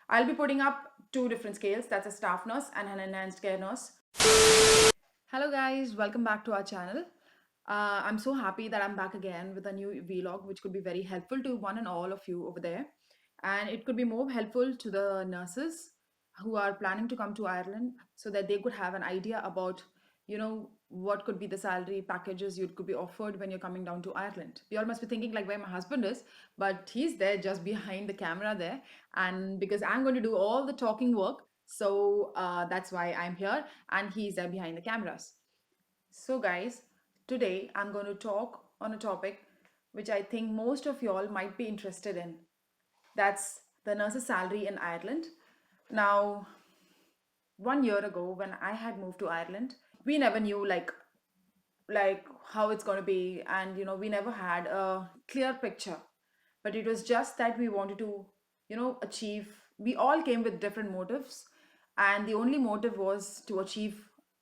I'll be putting up two different scales, that's a staff nurse and an enhanced care nurse. Hello guys, welcome back to our channel. I'm so happy that I'm back again with a new vlog which could be very helpful to one and all of you over there. And it could be more helpful to the nurses who are planning to come to Ireland so that they could have an idea about, what could be the salary packages you could be offered when you're coming down to Ireland. You all must be thinking like where my husband is, but he's there just behind the camera there. And because I'm going to do all the talking work, so that's why I'm here and he's there behind the cameras. So, guys, today I'm going to talk on a topic which I think most of y'all might be interested in. That's the nurse's salary in Ireland. Now, 1 year ago, when I had moved to Ireland, we never knew like how it's going to be, and we never had a clear picture. But it was just that we wanted to, achieve. We all came with different motives, and the only motive was to achieve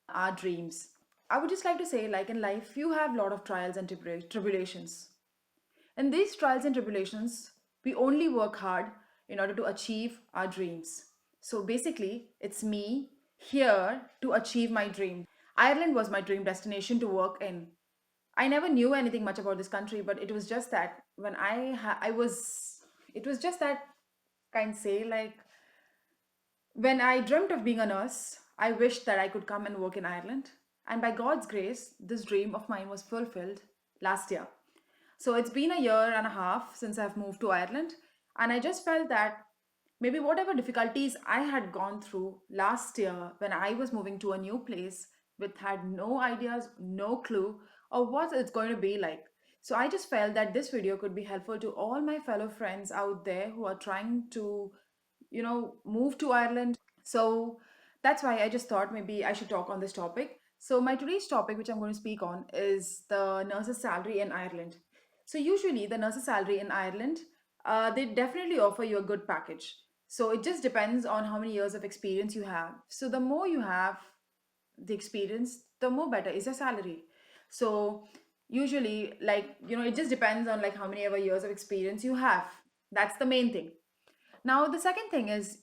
our dreams. I would just like to say, like in life, you have a lot of trials and tribulations. In these trials and tribulations, we only work hard in order to achieve our dreams. So basically, it's me here to achieve my dream. Ireland was my dream destination to work in. I never knew anything much about this country, but it was just that when it was just that kind say like when I dreamt of being a nurse, I wished that I could come and work in Ireland. And by God's grace, this dream of mine was fulfilled last year. So it's been a year and a half since I've moved to Ireland, and I just felt that maybe whatever difficulties I had gone through last year when I was moving to a new place with had no ideas, no clue of what it's going to be like. So I just felt that this video could be helpful to all my fellow friends out there who are trying to, move to Ireland. So that's why I just thought maybe I should talk on this topic. So my today's topic, which I'm going to speak on, is the nurse's salary in Ireland. So usually the nurse's salary in Ireland, they definitely offer you a good package. So it just depends on how many years of experience you have. So the more you have the experience, the more better is your salary. So usually, like, it just depends on like how many ever years of experience you have. That's the main thing. Now, the second thing is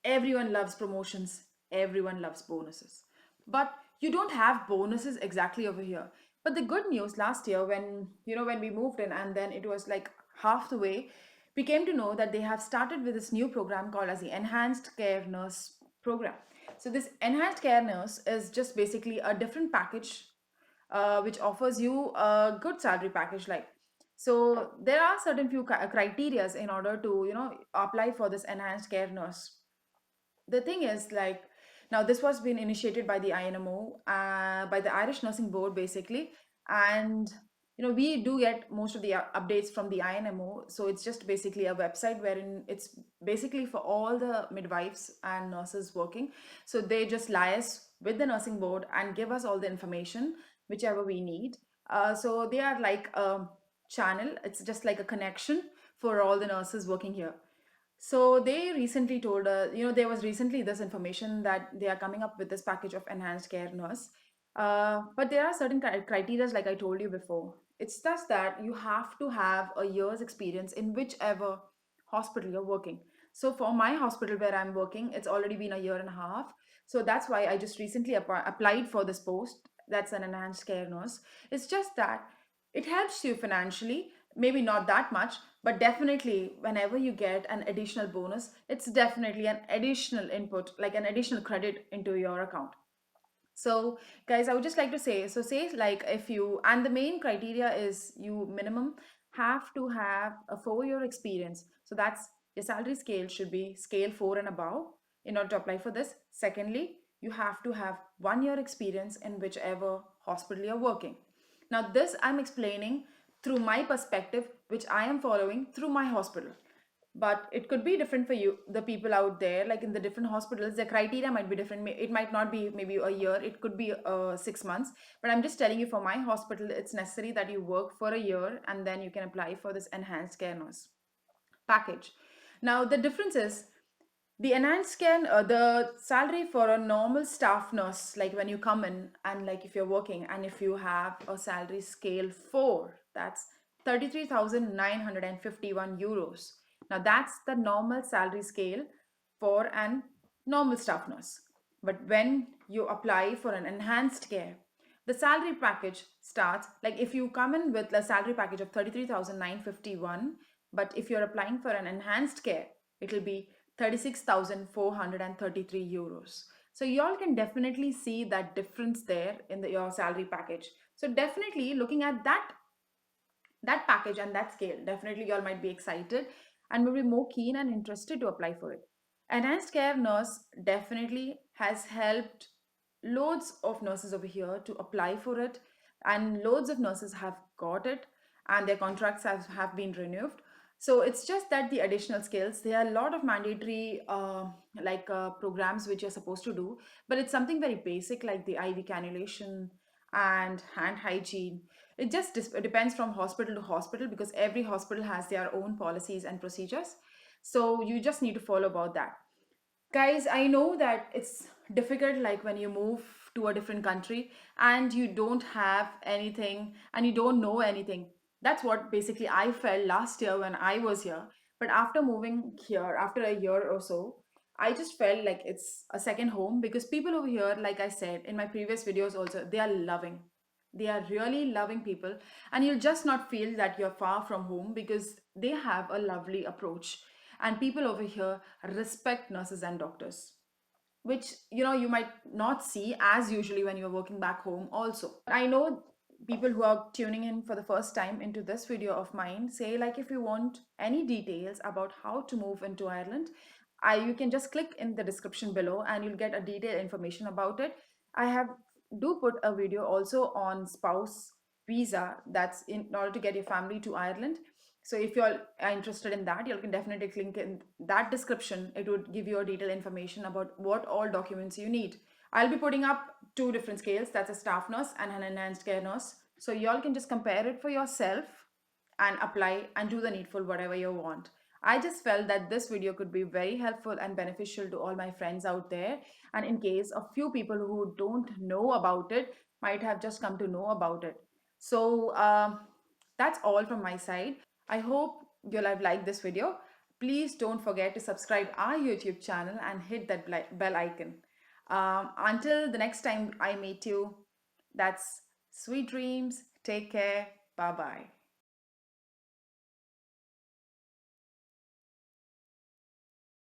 everyone loves promotions, everyone loves bonuses. But you don't have bonuses exactly over here. But the good news last year when when we moved in and then it was like half the way, we came to know that they have started with this new program called as the Enhanced Care Nurse program. So this Enhanced Care Nurse is just basically a different package which offers you a good salary package like. So there are certain few criterias in order to apply for this enhanced care nurse. The thing is like, now this was been initiated by the INMO, by the Irish Nursing Board basically. And we do get most of the updates from the INMO, so it's just basically a website wherein it's basically for all the midwives and nurses working. So they just liaise with the nursing board and give us all the information whichever we need. So they are like a channel, it's just like a connection for all the nurses working here. So they recently told, there was recently this information that they are coming up with this package of enhanced care nurse. But there are certain criteria, like I told you before. It's just that you have to have a year's experience in whichever hospital you're working. So for my hospital where I'm working, it's already been a year and a half. So that's why I just recently applied for this post. That's an enhanced care nurse. It's just that it helps you financially, maybe not that much, but definitely whenever you get an additional bonus, it's definitely an additional input, like an additional credit into your account. So guys, I would just like to say, so say like if you, and the main criteria is you minimum have to have a 4 year experience. So that's your salary scale should be scale 4 and above in order to apply for this. Secondly, you have to have 1 year experience in whichever hospital you're working. Now this I'm explaining through my perspective, which I am following through my hospital. But it could be different for you, the people out there, like in the different hospitals, the criteria might be different. It might not be maybe a year, it could be 6 months. But I'm just telling you, for my hospital, it's necessary that you work for a year and then you can apply for this enhanced care nurse package. Now, the difference is the enhanced care, the salary for a normal staff nurse, like when you come in and like if you're working and if you have a salary scale 4, that's 33,951 euros. Now that's the normal salary scale for an normal staff nurse. But when you apply for an enhanced care, the salary package starts like if you come in with a salary package of 33,951, but if you're applying for an enhanced care, it will be 36,433 euros. So y'all can definitely see that difference there in your salary package. So definitely looking at that package and that scale, definitely y'all might be excited and will be more keen and interested to apply for it. Enhanced care nurse definitely has helped loads of nurses over here to apply for it, and loads of nurses have got it, and their contracts have been renewed. So it's just that the additional skills, there are a lot of mandatory programs which you're supposed to do, but it's something very basic like the IV cannulation and hand hygiene. It just depends from hospital to hospital because every hospital has their own policies and procedures. So you just need to follow about that. Guys, I know that it's difficult like when you move to a different country and you don't have anything and you don't know anything. That's what basically I felt last year when I was here. But after moving here, after a year or so, I just felt like it's a second home because people over here, like I said in my previous videos also, they are loving. They are really loving people, and you'll just not feel that you're far from home because they have a lovely approach. And people over here respect nurses and doctors, which you might not see as usually when you're working back home also. I know people who are tuning in for the first time into this video of mine say like if you want any details about how to move into Ireland, you can just click in the description below and you'll get a detailed information about it. I have do put a video also on spouse visa, that's in order to get your family to Ireland. So if you're interested in that, you can definitely click in that description. It would give you a detailed information about what all documents you need. I'll be putting up two different scales, that's a staff nurse and an enhanced care nurse. So y'all can just compare it for yourself and apply and do the needful whatever you want. I just felt that this video could be very helpful and beneficial to all my friends out there. And in case a few people who don't know about it might have just come to know about it. So that's all from my side. I hope you'll have liked this video. Please don't forget to subscribe our YouTube channel and hit that bell icon. Until the next time I meet you, that's sweet dreams. Take care. Bye bye.